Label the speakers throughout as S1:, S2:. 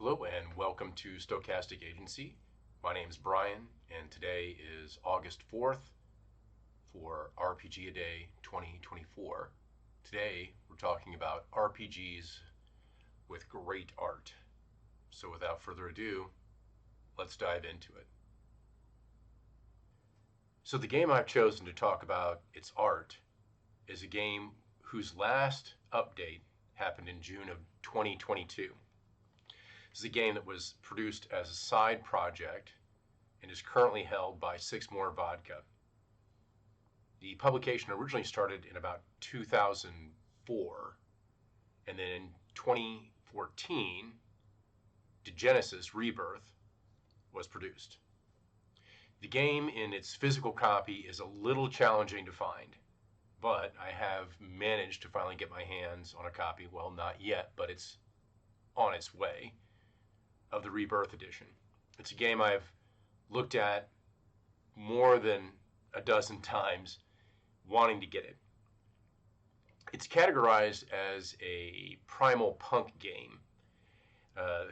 S1: Hello and welcome to Stochastic Agency. My name is Brian and today is August 4th for RPG A Day 2024. Today we're talking about RPGs with great art. So without further ado, let's dive into it. So the game I've chosen to talk about its art is a game whose last update happened in June of 2022. This is a game that was produced as a side project and is currently held by Six More Vodka. The publication originally started in about 2004, and then in 2014, DEGENESIS REBIRTH was produced. The game in its physical copy is a little challenging to find, but I have managed to finally get my hands on a copy. Well, not yet, but it's on its way, of the Rebirth edition. It's a game I've looked at more than a dozen times wanting to get it. It's categorized as a primal punk game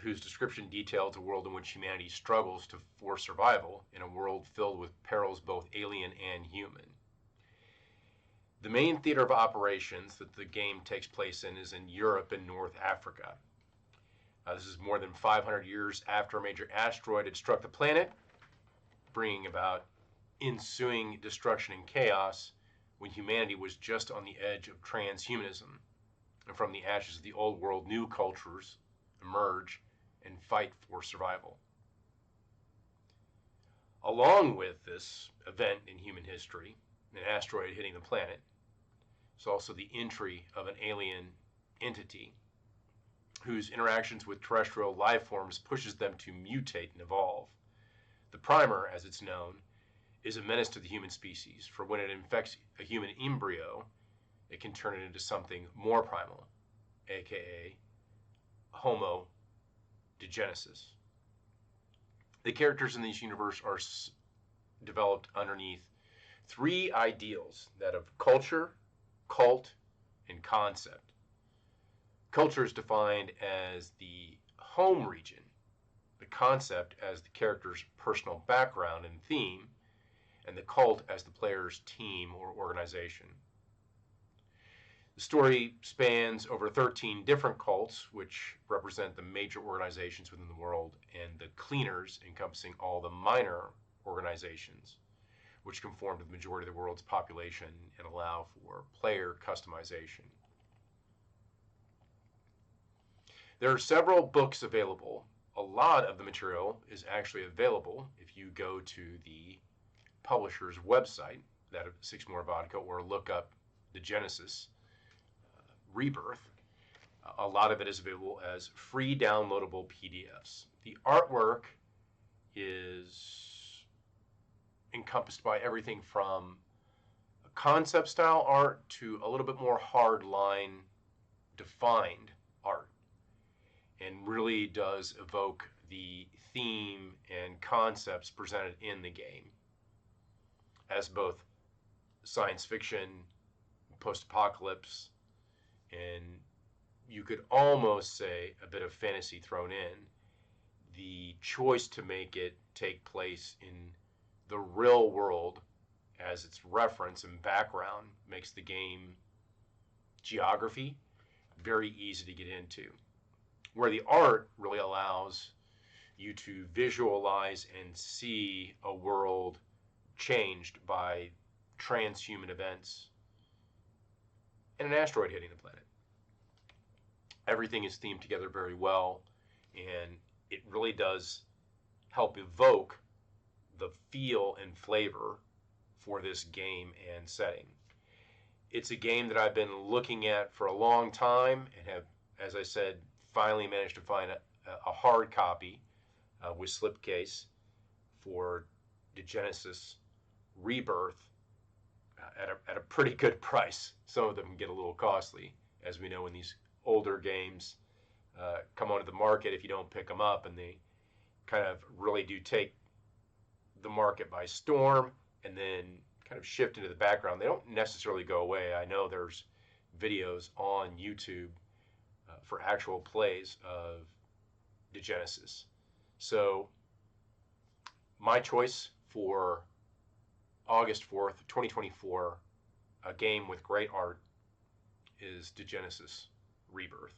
S1: whose description details a world in which humanity struggles for survival in a world filled with perils both alien and human. The main theater of operations that the game takes place in is in Europe and North Africa. This is more than 500 years after a major asteroid had struck the planet, bringing about ensuing destruction and chaos when humanity was just on the edge of transhumanism. And from the ashes of the old world, new cultures emerge and fight for survival. Along with this event in human history, an asteroid hitting the planet, is also the entry of an alien entity whose interactions with terrestrial life forms pushes them to mutate and evolve. The primer, as it's known, is a menace to the human species, for when it infects a human embryo, it can turn it into something more primal, aka Homo DEGENESIS. The characters in this universe are developed underneath three ideals: that of culture, cult, and concept. Culture is defined as the home region, the concept as the character's personal background and theme, and the cult as the player's team or organization. The story spans over 13 different cults, which represent the major organizations within the world, and the cleaners, encompassing all the minor organizations, which conform to the majority of the world's population and allow for player customization. There are several books available. A lot of the material is actually available if you go to the publisher's website, that of Six More Vodka, or look up the Genesis Rebirth. A lot of it is available as free downloadable PDFs. The artwork is encompassed by everything from concept style art to a little bit more hard line defined art, and really does evoke the theme and concepts presented in the game as both science fiction, post-apocalypse, and you could almost say a bit of fantasy thrown in. The choice to make it take place in the real world as its reference and background makes the game geography very easy to get into, where the art really allows you to visualize and see a world changed by transhuman events and an asteroid hitting the planet. Everything is themed together very well, and it really does help evoke the feel and flavor for this game and setting. It's a game that I've been looking at for a long time and have, as I said, finally managed to find a hard copy with slipcase for DEGENESIS Rebirth at a pretty good price. Some of them can get a little costly, as we know when these older games come onto the market. If you don't pick them up, and they kind of really do take the market by storm and then kind of shift into the background. They don't necessarily go away. I know there's videos on YouTube for actual plays of DEGENESIS. So my choice for August 4th, 2024, a game with great art, is DEGENESIS Rebirth.